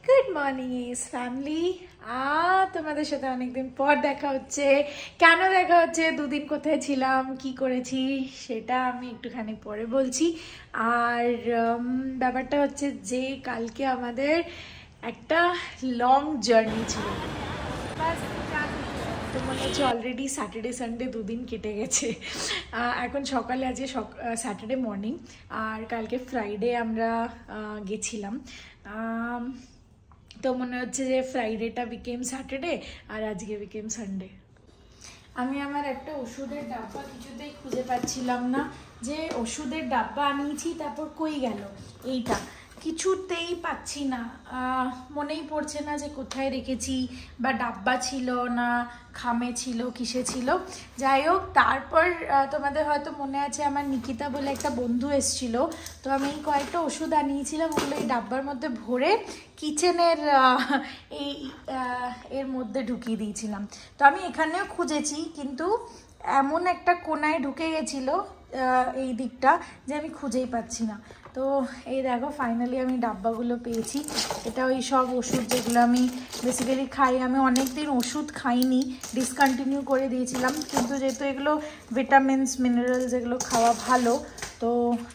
Good morning ইস family. তোমাদের সাথে অনেকদিন পর দেখা হচ্ছে। কেন দেখা হচ্ছে, দুদিন কোথায় ছিলাম, কি করেছি, সেটা আমি একটুখানি পরে বলছি। আর ব্যাপারটা হচ্ছে যে কালকে আমাদের একটা লং জার্নি ছিল। তো মনে হচ্ছে অলরেডি স্যাটারডে সানডে দুদিন কেটে গেছে। এখন সকালে আজকে স্যাটারডে মর্নিং, আর কালকে ফ্রাইডে আমরা গেছিলাম। তো মনে হচ্ছে যে ফ্রাইডেটা বিকেম স্যাটারডে আর আজকে বিকেম সানডে। আমি আমার একটা ওষুধের ডাব্বা কিছুতেই খুঁজে পাচ্ছিলাম না, যে ওষুধের ডাব্বা আনিয়েছি তারপর কই গেল এইটা, কিছুতেই পাচ্ছি না। মনেই পড়ছে না যে কোথায় রেখেছি, বা ডাব্বা ছিল না খামে ছিল, কিসে ছিল। যাই হোক, তারপর তোমাদের হয়তো মনে আছে আমার নিকিতা বলে একটা বন্ধু এসছিল, তো আমি কয়েকটা ওষুধ আনিয়েছিলাম, ওগুলো এই ডাব্বার মধ্যে ভরে কিচেনের এই এর মধ্যে ঢুকিয়ে দিয়েছিলাম। তো আমি এখানেও খুঁজেছি, কিন্তু এমন একটা কোনায় ঢুকে গেছিলো এই দিকটা যে আমি খুঁজেই পাচ্ছি না। তো এই দেখো ফাইনালি আমি ডাব্বাগুলো পেয়েছি। এটা ওই সব ওষুধ যেগুলো আমি বেসিক্যালি খাই। আমি অনেক দিন ওষুধ খাইনি, ডিসকন্টিনিউ করে দিয়েছিলাম, কিন্তু যেহেতু এগুলো ভিটামিনস মিনারেলস এগুলো খাওয়া ভালো, তো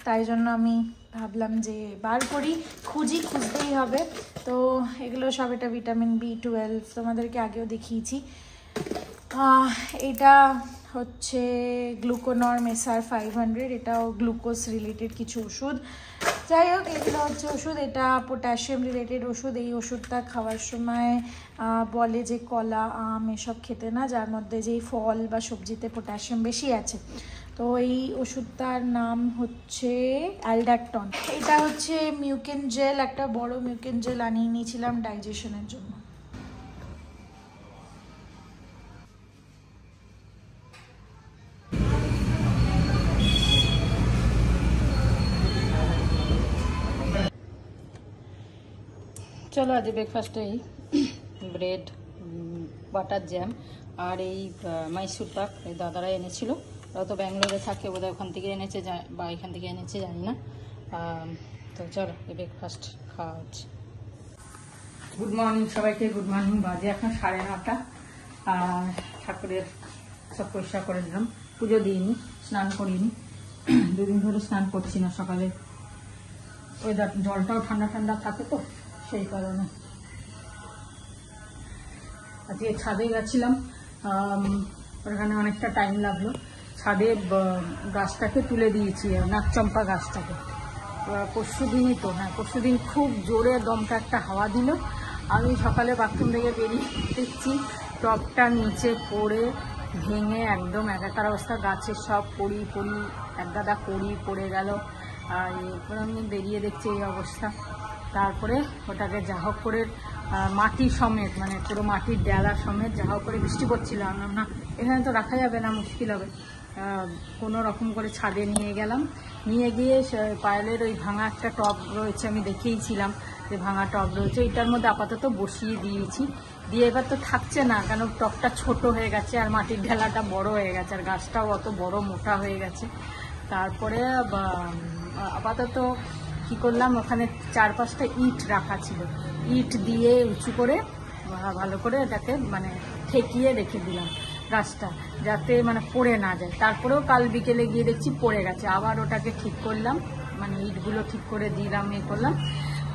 তাই জন্য আমি ভাবলাম যে বার করি, খুঁজতেই হবে। তো এগুলো সব, এটা ভিটামিন B12, তোমাদেরকে আগেও দেখিয়েছি। এটা হচ্ছে গ্লুকোনর্ম SR500, এটাও গ্লুকোজ রিলেটেড কিছু ওষুধ। যাই হোক, এগুলো হচ্ছে ওষুধ। এটা পটাশিয়াম রিলেটেড ওষুধ। এই ওষুধটা খাওয়ার সময় বলে যে কলা, আম এসব খেতে না, যার মধ্যে যেই ফল বা সবজিতে পটাশিয়াম বেশি আছে। তো এই ওষুধটার নাম হচ্ছে অ্যালডাকটন। এটা হচ্ছে মিউকেন জেল, একটা বড় মিউকেন জেল আনিয়ে নিয়েছিলাম ডাইজেশনের জন্য। চলো আজ ব্রেকফাস্টে এই ব্রেড, বাটার জ্যাম আর এই মাইসুর পাক এই দাদারা এনেছিল। ওরা তো ব্যাঙ্গালোরে থাকে, বোধহয় ওখান থেকে এনেছে বা এখান থেকে এনেছে জানি না। তো চলো এই ব্রেকফাস্ট খাওয়া হচ্ছে। গুড মর্নিং সবাইকে, গুড মর্নিং। বাজে এখন 9:30। আর ঠাকুরের সব পরিষ্কার করে দিলাম, পুজো দিইনি, স্নান করিনি, দুদিন ধরে স্নান করছি না। সকালে ওয়েদার জলটাও ঠান্ডা ঠান্ডা থাকে, তো সেই কারণে আজকে ছাদে গেছিলাম। ওখানে অনেকটা টাইম লাগলো। ছাদে গাছটাকে তুলে দিয়েছি, নাকচম্পা গাছটাকে। পরশুদিনই তো, হ্যাঁ পরশুদিন খুব জোরে দমটা একটা হাওয়া দিল। আমি সকালে বাথরুম থেকে বেরিয়ে দেখছি টবটা নিচে পড়ে ভেঙে একদম একাকার অবস্থা, গাছের সব কড়ি এক গাদা কড়ি পড়ে গেল। আর এরপর আমি বেরিয়ে দেখছি এই অবস্থা। তারপরে ওটাকে যা হোক করে মাটি সমেত, মানে পুরো মাটির ডেলা সমেত যা হোক করে, বৃষ্টি পড়ছিল, না এখানে তো রাখা যাবে না, মুশকিল হবে। কোনো রকম করে ছাদে নিয়ে গেলাম। নিয়ে গিয়ে পায়েলের ওই ভাঙা একটা টব রয়েছে, আমি দেখিয়েছিলাম যে ভাঙা টব রয়েছে, এটার মধ্যে আপাতত বসিয়ে দিয়েছি। দিয়ে এবার তো থাকছে না, কেন টবটা ছোট হয়ে গেছে আর মাটির ঢেলাটা বড় হয়ে গেছে, আর গাছটাও অত বড় মোটা হয়ে গেছে। তারপরে আপাতত কি করলাম, ওখানে 4-5টা ইট রাখা ছিল, ইট দিয়ে উঁচু করে ভালো করে এটাকে মানে ঠেকিয়ে রেখে দিলাম গাছটা, যাতে মানে পড়ে না যায়। তারপরেও কাল বিকেলে গিয়ে দেখছি পড়ে গেছে, আবার ওটাকে ঠিক করলাম, মানে ইটগুলো ঠিক করে দিলাম, করলাম।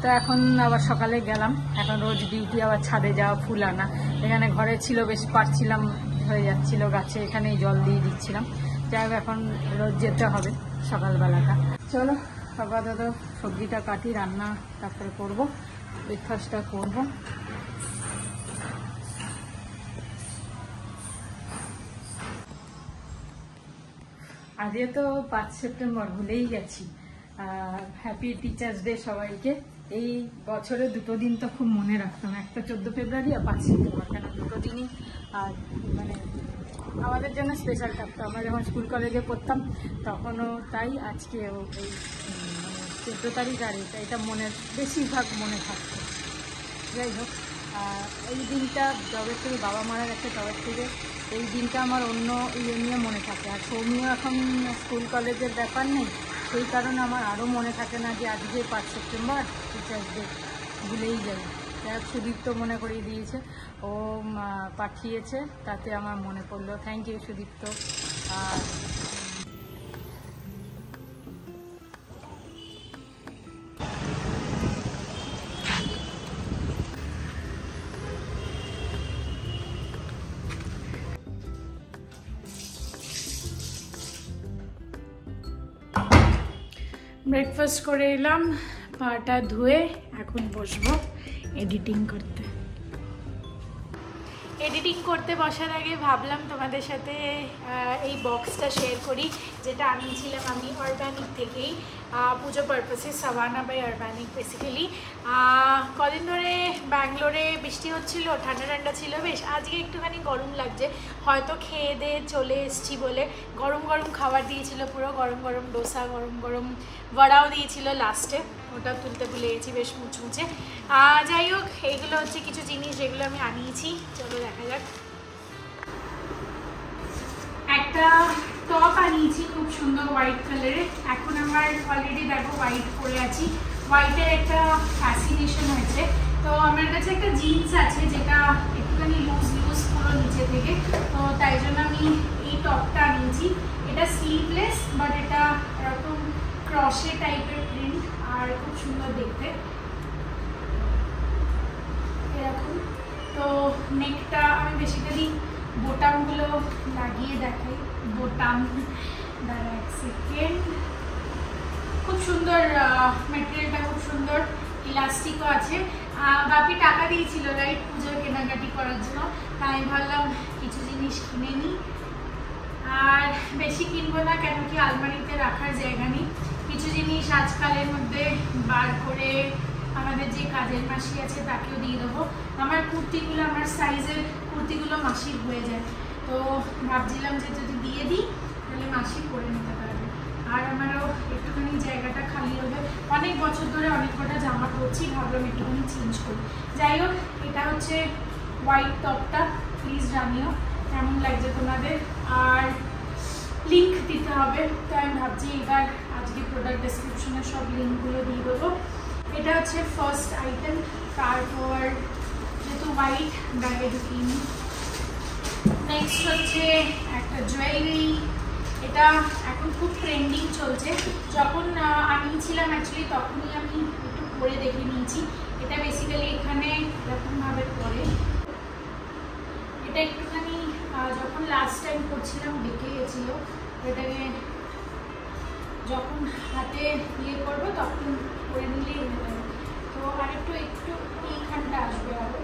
তো এখন আবার সকালে গেলাম, এখন রোজ ডিউটি, আবার ছাদে যাওয়া, ফুল আনা। এখানে ঘরে ছিল, বেশ পারছিলাম, হয়ে যাচ্ছিল গাছে, এখানেই জল দিয়ে দিচ্ছিলাম। যাই হোক, এখন রোজ যেতে হবে সকালবেলাটা। চলো আপাতত সবজিটা কাটি, রান্না তারপরে করবো, ব্রেকফাস্টটা করবো। আজকে তো 5 সেপ্টেম্বর, ভুলেই গেছি। হ্যাপি টিচার্স ডে সবাইকে। এই বছরে দুটো দিন তো খুব মনে রাখতাম, একটা 14 ফেব্রুয়ারি আর 5 সেপ্টেম্বর, কেন দুটো দিনই আর মানে আমাদের জন্য স্পেশাল থাকতো। আমরা যখন স্কুল কলেজে পড়তাম তখনও তাই, আজকেও এই 14 তারিখ আর এটা মনে, বেশিরভাগ মনে থাকতো। যাই হোক, এই দিনটা যবের থেকে বাবা মারা গেছে তবের থেকে এই দিনটা আমার অন্য ইয়ে নিয়ে মনে থাকে। আর সৌমিও এখন স্কুল কলেজের ব্যাপার নেই, সেই কারণে আমার আরও মনে থাকে না যে আজকে 5 সেপ্টেম্বর টিচার্স ডে, ভুলেই যাই। সুদীপ্ত মনে করিয়ে দিয়েছে, ও পাঠিয়েছে, তাতে আমার মনে পড়লো। Thank you Sudipta. আর ব্রেকফাস্ট করে এলাম, পাটা ধুয়ে এখন বসবো এডিটিং করতে। এডিটিং করতে বসার আগে ভাবলাম তোমাদের সাথে এই বক্সটা শেয়ার করি, যেটা আনিয়েছিলাম আমি অর্গানিক থেকেই, পুজো পারপাসে, সাভানা বাই অর্গানিক বেসিক্যালি। কদিন ধরে ব্যাঙ্গালোরে বৃষ্টি হচ্ছিল, ঠান্ডা ঠান্ডা ছিল বেশ, আজকে একটুখানি গরম লাগছে, হয়তো খেয়ে দিয়ে চলে এসছি বলে। গরম গরম খাবার দিয়েছিল, পুরো গরম গরম ডোসা, গরম গরম বড়াও দিয়েছিল লাস্টে, ওটা তুলতে ভুলে গেছি, বেশ মুচমুচে। যাই হোক, এইগুলো হচ্ছে কিছু জিনিস যেগুলো আমি আনিয়েছি, চলো দেখা যাক। একটা টপ আনিয়েছি খুব সুন্দর হোয়াইট কালারের, এখন আমার অলরেডি দেখো হোয়াইট পরে আছি, হোয়াইটের একটা ফ্যাসিনেশন হয়েছে। তো আমার কাছে একটা জিন্স আছে যেটা একটুখানি লুজ লুজ পুরো নিচে থেকে, তো তাই জন্য আমি এই টপটা আনিয়েছি। এটা স্লিভলেস, বাট এটা এরকম ক্রশে টাইপের প্রিন্ট আর খুব সুন্দর দেখতে এরকম। তো নেকটা আমি বেসিক্যালি বোতামগুলো লাগিয়ে দেখাই, বোতাম দাঁড়া এক সেকেন্ড, খুব সুন্দর ম্যাটেরিয়ালটা, খুব সুন্দর, ইলাস্টিকও আছে। বাপি টাকা দিয়েছিল রাইট পুজোর কেনাকাটি করার জন্য, তাই ভাবলাম কিছু জিনিস কিনে নিই। আর বেশি কিনবো না, কেন কি আলমারিতে রাখার জায়গা নেই। কিছু জিনিস আজকালের মধ্যে বার করে আমাদের যে কাজের মাসি আছে তাকেও দিয়ে দেবো। আমার কুর্তিগুলো, আমার সাইজের কুর্তিগুলো মাসির হয়ে যায়, তো ভাবছিলাম যে যদি দিয়ে দিই তাহলে মাসি পরে নিতে পারবে, আর আমারও একটুখানি জায়গাটা খালি হবে। অনেক বছর ধরে অনেক কটা জামা পরছি, ভাবলাম একটুখানি চেঞ্জ করি। যাই হোক, এটা হচ্ছে হোয়াইট টপটা, প্লিজ জানিও কেমন লাগছে তোমাদের, আর লিঙ্ক দিতে হবে, তো আমি ভাবছি এবার আজকে প্রোডাক্ট ডেসক্রিপশনে সব লিঙ্কগুলো দিয়ে দেবো। এটা হচ্ছে ফার্স্ট আইটেম, তারপর যেহেতু হোয়াইট ব্যাগে ঢুকিয়ে। নেক্সট হচ্ছে একটা জুয়েলারি, এটা এখন খুব ট্রেন্ডিং চলছে, যখন আনিয়েছিলাম অ্যাকচুয়ালি তখনই আমি একটু পরে দেখে নিয়েছি। এটা বেসিক্যালি এখানে এরকমভাবে পরে, এটা একটুখানি যখন লাস্ট টাইম করছিলাম বেঁকে গেছিলো, এটাকে যখন হাতে ইয়ে করবো তখন করে নিলেই হয়ে যাবে। তো আরেকটু এইখানটা আসবে আরও।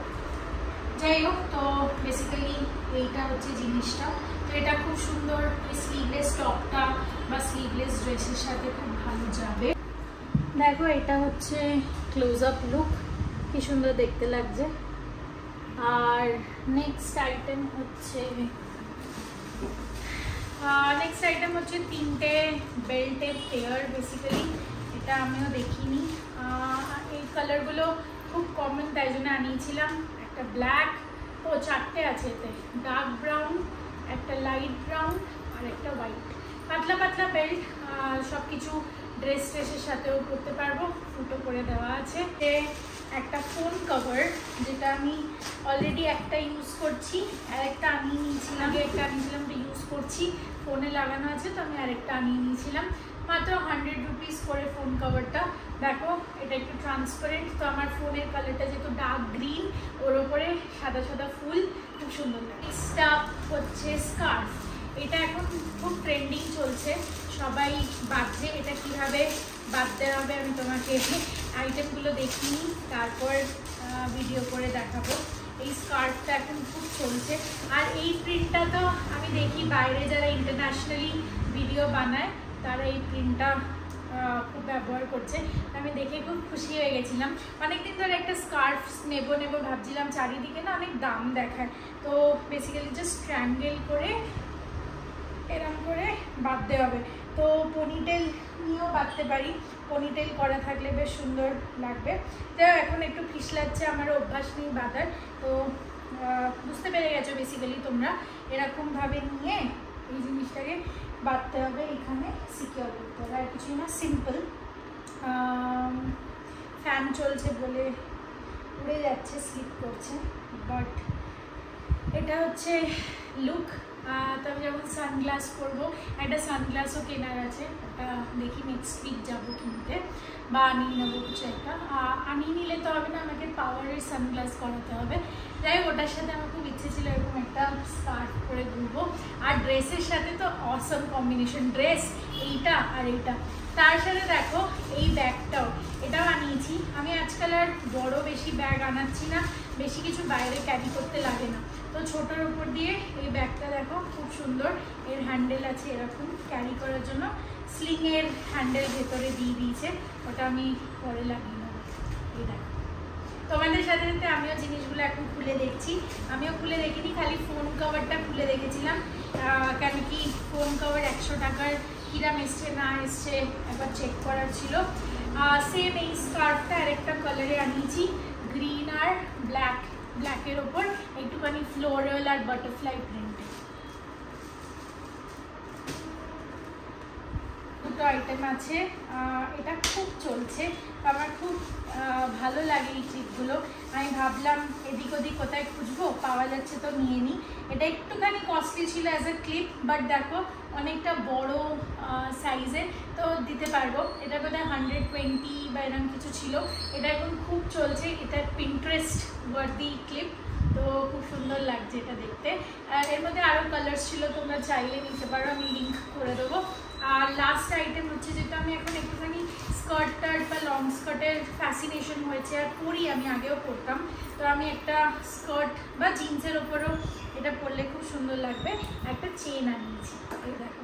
যাই হোক, তো বেসিক্যালি এইটা হচ্ছে জিনিসটা। তো এটা খুব সুন্দর, এই স্লিভলেস টপটা বা স্লিভলেস ড্রেসের সাথে খুব ভালো যাবে। দেখো, এটা হচ্ছে ক্লোজ আপ লুক, কি সুন্দর দেখতে লাগছে। আর নেক্সট আইটেম হচ্ছে তিনটে বেল্টের পেয়ার, বেসিক্যালি এটা আমিও দেখিনি। এই কালারগুলো খুব কমন, তাই জন্য আনিয়েছিলাম। একটা ব্ল্যাক, ও চারটে আছে এতে, ডার্ক ব্রাউন, একটা লাইট ব্রাউন আর একটা হোয়াইট। পাতলা পাতলা বেল্ট, সব কিছু ড্রেসের সাথেও করতে পারবো, ফুটো করে দেওয়া আছে। একটা ফোন কভার, যেটা আমি অলরেডি একটা ইউজ করছি, আরেকটা আনিয়ে নিয়েছিলাম, একটা আনিয়েছিলাম, ওটা ইউজ করছি, ফোনে লাগানো আছে, তো আমি আরেকটা আনিয়ে নিয়েছিলাম। মাত্র 100 রুপিস করে ফোন কভারটা। দেখো, এটা একটু ট্রান্সপারেন্ট, তো আমার ফোনের কালারটা যেহেতু ডার্ক গ্রিন, ওর ওপরে সাদা সাদা ফুল, খুব সুন্দর লাগে। নেক্সটটা হচ্ছে স্কার্ফ, এটা এখন খুব ট্রেন্ডিং চলছে, সবাই বাঁধছে। এটা কিভাবে বাঁধতে হবে আমি তোমাকে আইটেমগুলো দেখিয়ে তারপর ভিডিও করে দেখাবো। এই স্কার্ফটা এখন খুব চলছে, আর এই প্রিন্টটা তো আমি দেখি বাইরে যারা ইন্টারন্যাশনালি ভিডিও বানায় তারা এই প্রিন্টটা খুব ব্যবহার করছে, আমি দেখে খুব খুশি হয়ে গেছিলাম। অনেকদিন ধরে একটা স্কার্ফ নেবো ভাবছিলাম, চারিদিকে না অনেক দাম দেখায়, তো বেসিক্যালি জাস্ট ট্রায়াঙ্গেল করে এরকম করে বাঁধতে হবে। তো পনিটেল নিয়েও বাঁধতে পারি, পনিটেল করা থাকলে বেশ সুন্দর লাগবে। তো এখন একটু ফিসলাচ্ছে, আমার অভ্যাস নেই বাঁধার, তো বুঝতে পেরে গেছো বেসিক্যালি তোমরা। এরকমভাবে নিয়ে এই জিনিসটাকে বাঁধতে হবে, এখানে সিকিউর করতে হবে, আর কিছুই না, সিম্পল। ফ্যান চলছে বলে উড়ে যাচ্ছে, স্লিপ করছে। বাট এটা হচ্ছে লুক। তবে যেমন সানগ্লাস পরবো, একটা সানগ্লাসও কেনার আছে, ওটা দেখি নেক্সট উইক যাবো কিনতে, বা আনিয়ে নেবো কিছু একটা। আনিয়ে নিলে তো হবে না, আমাকে পাওয়ারের সানগ্লাস করাতে হবে। যাই হোক, ওটার সাথে আমার খুব ইচ্ছে ছিল এরকম একটা স্কার্ট পরে ঘুরবো। আর ড্রেসের সাথে তো অসম কম্বিনেশন, ড্রেস এইটা আর এইটা, তার সাথে দেখো এই ব্যাগটাও, এটাও আনিয়েছি। আমি আজকাল আর বড় বেশি ব্যাগ আনাচ্ছি না, বেশি কিছু বাইরে ক্যারি করতে লাগে না, তো ছোটোর উপর দিয়ে এই ব্যাগটা দেখো খুব সুন্দর। এর হ্যান্ডেল আছে এরকম ক্যারি করার জন্য, স্লিংয়ের হ্যান্ডেল ভেতরে দিয়ে দিয়েছে, ওটা আমি পরে লাগিয়ে নেবো। এই দেখো, তোমাদের সাথে সাথে আমিও জিনিসগুলো এখন খুলে দেখছি। আমিও খুলে দেখিনি, খালি ফোন কভারটা খুলে দেখেছিলাম, কেন কি ফোন কভার 100 টাকার কিরাম এসছে না এসছে একবার চেক করার ছিল। সেম এই স্কার্ফটা আরেকটা কালারে আনিয়েছি, গ্রিন আর ব্ল্যাকের ওপর একটুখানি ফ্লোরাল আর বাটারফ্লাই প্রিন্টে। দুটো আইটেম আছে, এটা খুব চলছে, আমার খুব ভালো লাগে এই ক্লিপগুলো। আমি ভাবলাম এদিক ওদিক কোথায় খুঁজবো, পাওয়া যাচ্ছে তো নিয়ে নিই। এটা একটুখানি কস্টলি ছিল অ্যাজ এ ক্লিপ, বাট দেখো অনেকটা বড় সাইজের, তো দিতে পারবো। এটা বোধহয় 120 বা এরকম কিছু ছিল। এটা এখন খুব চলছে, এটা পিন্টারেস্ট ওয়ার্দি ক্লিপ, তো খুব সুন্দর লাগছে এটা দেখতে। এর মধ্যে আরও কালার্স ছিল, তোমরা চাইলে নিতে পারো, আমি লিঙ্ক করে দেবো। আর লাস্ট আইটেম হচ্ছে যেটা আমি এখন একটুখানি স্কার্ট টার্ট বা লং স্কার্টের ফ্যাসিনেশন হয়েছে, আর পরি, আমি আগেও পরতাম, তো আমি একটা স্কার্ট বা জিন্সের ওপরও এটা পরলে খুব সুন্দর লাগবে, একটা চেন আনিয়েছি। এই দেখো,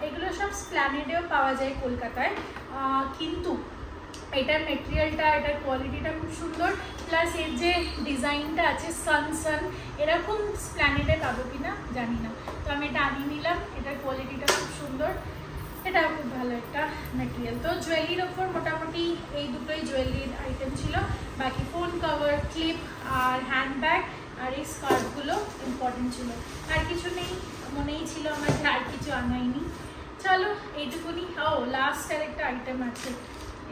এগুলো সব স্প্ল্যানেডেও পাওয়া যায় কলকাতায়, কিন্তু এটার মেটেরিয়ালটা, এটার কোয়ালিটিটা খুব সুন্দর, প্লাস এর যে ডিজাইনটা আছে সান এরকম স্প্ল্যানেডে পাবো কিনা জানি না, তো আমি এটা আনিয়ে নিলাম। এটার কোয়ালিটিটা খুব সুন্দর, এটাও খুব ভালো একটা মেটেরিয়াল। তো জুয়েলারির ওপর মোটামুটি এই দুটোই জুয়েলারির আইটেম ছিল, বাকি ফোন কভার, ক্লিপ আর হ্যান্ডব্যাগ আর এই স্কার্টগুলো ইম্পর্টেন্ট ছিল। আর কিছু নেই, মনেই ছিল আমার যে আর কিছু আনাইনি। চলো এইটুকুনি। লাস্ট আর একটা আইটেম আছে,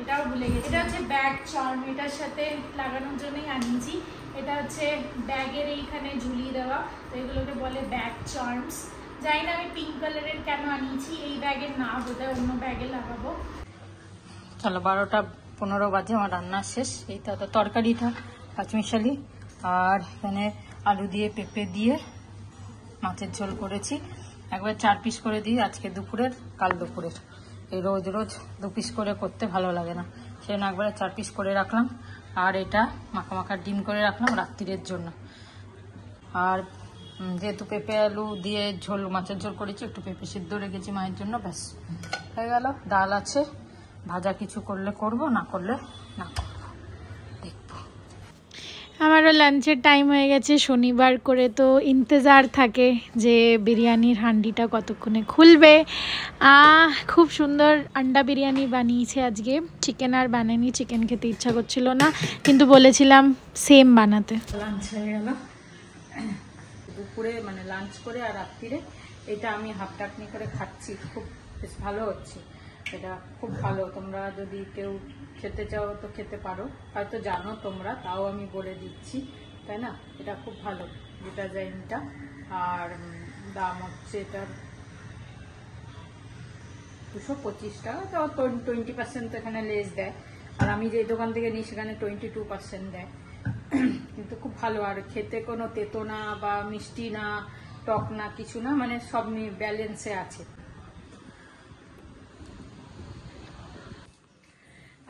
এটাও ভুলে গেছি। এটা হচ্ছে ব্যাগ চার্ম, এটার সাথে লাগানোর জন্যই আনিয়েছি। এটা হচ্ছে ব্যাগের এইখানে ঝুলিয়ে দেওয়া, তো এগুলোকে বলে ব্যাগ চার্মস। জানি না আমি পিঙ্ক কালারের কেন আনিয়েছি, এই ব্যাগের না, বোধহয় অন্য ব্যাগে লাগাবো। চলো 12:15 বাজে, আমার রান্না শেষ। এইটা তো তরকারিটা পাঁচমিশালি, আর এখানে আলু দিয়ে পেঁপে দিয়ে মাছের ঝোল করেছি। একবার 4 পিস করে দিই, আজকে দুপুরের, কাল দুপুরের। এই রোজ রোজ 2 পিস করে করতে ভালো লাগে না, সেই জন্য একবারে 4 পিস করে রাখলাম। আর এটা মাখা ডিম করে রাখলাম রাত্রিরের জন্য। আর যেহেতু পেঁপে আলু দিয়ে ঝোল, মাছের ঝোল করেছি, একটু পেঁপে সিদ্ধ রেখেছি মায়ের জন্য, ব্যাস হয়ে গেল। ডাল আছে, ভাজা কিছু করলে করব, না করলে না করব, দেখবো। আমারও লাঞ্চের টাইম হয়ে গেছে, শনিবার করে তো ইন্তজার থাকে যে বিরিয়ানির হান্ডিটা কতক্ষণে খুলবে। খুব সুন্দর আন্ডা বিরিয়ানি বানিয়েছে আজকে, চিকেন আর বানায়নি, চিকেন খেতে ইচ্ছা করছিল না, কিন্তু বলেছিলাম সেম বানাতে। লাঞ্চ হয়ে গেল, দুপুরে মানে লাঞ্চ করে আর রাত্রিরে এটা আমি হাফ টাকনি করে খাচ্ছি, খুব বেশ ভালো হচ্ছে। এটা খুব ভালো, তোমরা যদি কেউ খেতে চাও তো খেতে পারো, হয়তো জানো তোমরা, তাও আমি বলে দিচ্ছি, তাই না? এটা খুব ভালো ডিটারজেন্টটা। আর দাম হচ্ছে এটার 225 টাকা, তো 20% তো এখানে লেস দেয়, আর আমি যে দোকান থেকে নিই সেখানে 22% দেয়, কিন্তু খুব ভালো। আর খেতে কোনো তেতো না বা মিষ্টি না, টক না, কিছু না, মানে সব ব্যালেন্সে আছে।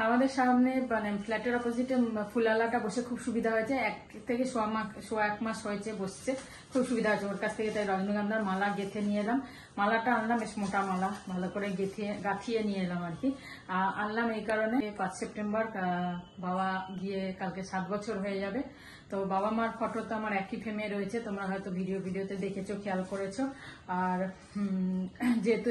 আমাদের সামনে মানে ফ্ল্যাটের অপোজিটে ফুলালাটা বসে খুব সুবিধা হয়েছে, 1 থেকে 1 মাস হয়েছে বসছে, খুব সুবিধা হয়েছে ওর কাছ থেকে। তাই রজনীগন্ধার মালা গেঁথে নিয়ে এলাম, মালাটা আনলাম বেশ মোটা মালা, ভালো করে গাঁথিয়ে নিয়ে এলাম আর কি। আনলাম এই কারণে, 5 সেপ্টেম্বর বাবা গিয়ে কালকে 7 বছর হয়ে যাবে। তো বাবা মার ফটো তো আমার একই ফ্রেমে রয়েছে, তোমরা হয়তো ভিডিওতে দেখেছো, খেয়াল করেছো। আর যেহেতু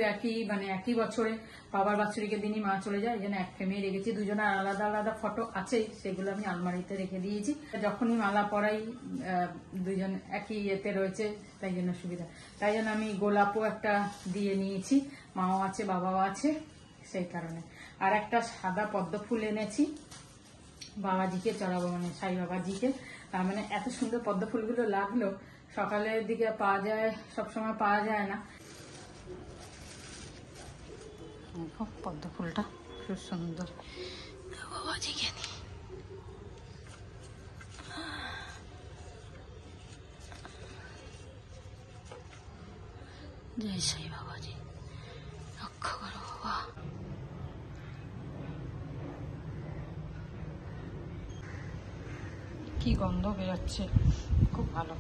একই বছরে বাবার বাৎসরিকের দিনই মা চলে যায়, এই জন্য এক ফ্রেমে রেখেছি। দুজনের আলাদা আলাদা ফটো আছেই, সেগুলো আমি আলমারিতে রেখে দিয়েছি। যখনই মালা পরাই দুজন একই ইয়েতে রয়েছে, তাই জন্য সুবিধা। তাই জন্য আমি গোলাপও একটা দিয়ে নিয়েছি, মাও আছে বাবাও আছে, সেই কারণে। আর একটা সাদা পদ্ম ফুল এনেছি, বাবাজিকে চড়াবো, মানে সাই বাবাজিকে। তার মানে এত সুন্দর পদ্ম ফুলগুলো লাগলো, সকালের দিকে পাওয়া যায়, সবসময় পাওয়া যায় না। পদ্ম ফুলটা খুব সুন্দর, বাবাজিকে নিয়ে। জয় সাই বাবাজি, রক্ষা করো বাবা। কি গন্ধ বেরোচ্ছে, খুব ভালো।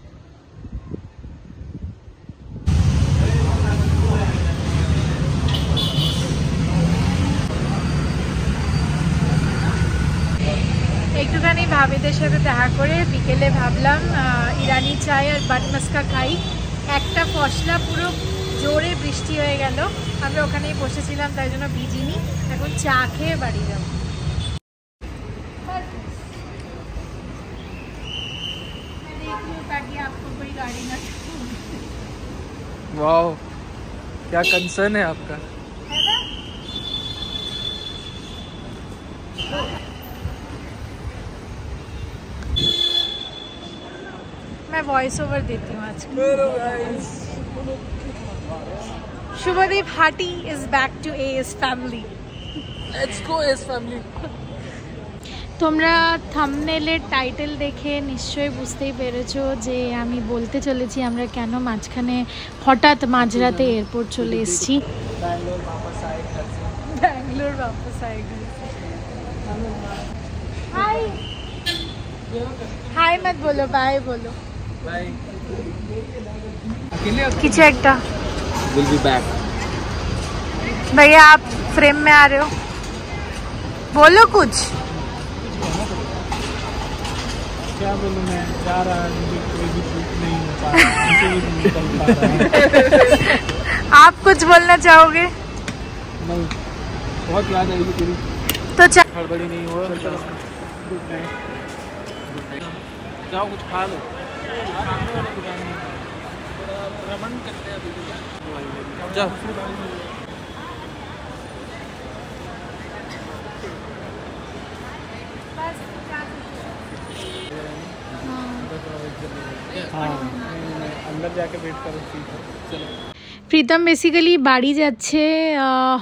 একটুখানি ভাবিদের সাথে দেখা করে বিকেলে ভাবলাম ইরানি চায় আর বাট মাস্কা খাই। একটা ফসলা পুরো জোরে বৃষ্টি হয়ে গেল, আমরা ওখানেই বসেছিলাম, তাই জন্য ভিজিনি। এখন চা খেয়ে বাড়ি যাবো। ताकि आपको कोई गाड़ी ना। वाओ, क्या कंसर्न है आपका। मैं वॉइस ओवर देती हूँ आज। Shubhodeep Hati is back to AS family. Let's go AS family. তোমরা থাম্বনেলের টাইটেল দেখে নিশ্চয়ই বুঝতেই পেরেছো যে আমি বলতে চলেছি আমরা কেন মাঝখানে হঠাৎ মাঝরাতে এয়ারপোর্ট চলে এসেছি। ব্যাঙ্গালোর वापस आए घर से। हाय हाय मत बोलो, बाय बोलो। बाय। কিছু একটা। Will be back. भैया आप फ्रेम में आ रहे हो, बोलो कुछ। क्या बोलूं मैं, जा रहा है, कोई भी शूट नहीं हो पा रहा, मुझे भी नहीं निकल पा रहा है। आप कुछ बोलना चाहोगे? नहीं, बहुत याद आएगी तेरी। तो हड़बड़ी नहीं हो। Good night. जाओ कुछ खा लो। रमन करते हैं अभी। जाओ। हाँ, अंदर जाके वेट करो, चलो। প্রীতম বেসিক্যালি বাড়ি যাচ্ছে,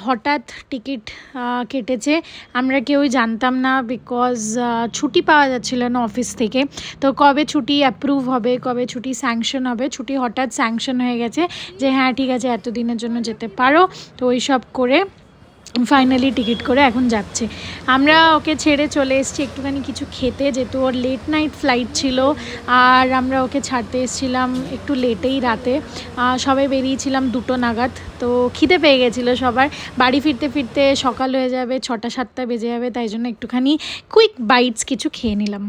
হঠাৎ টিকিট কেটেছে, আমরা কেউই জানতাম না, বিকজ ছুটি পাওয়া যাচ্ছিল না অফিস থেকে। তো কবে ছুটি অ্যাপ্রুভ হবে, কবে ছুটি স্যাংশন হবে, ছুটি হঠাৎ স্যাংশন হয়ে গেছে যে হ্যাঁ ঠিক আছে এতদিনের জন্য যেতে পারো। তো ওই সব করে ফাইনালি টিকিট করে এখন যাচ্ছে। আমরা ওকে ছেড়ে চলে এসেছি একটুখানি কিছু খেতে, যেহেতু ওর লেট নাইট ফ্লাইট ছিল, আর আমরা ওকে ছাড়তে এসেছিলাম একটু লেটেই রাতে। সবাই বেরিয়েছিলাম 2টো নাগাদ, তো খিদে পেয়ে গেছিলো সবার। বাড়ি ফিরতে ফিরতে সকাল হয়ে যাবে, 6টা 7টা বেজে যাবে, তাই জন্য একটুখানি কুইক বাইটস কিছু খেয়ে নিলাম।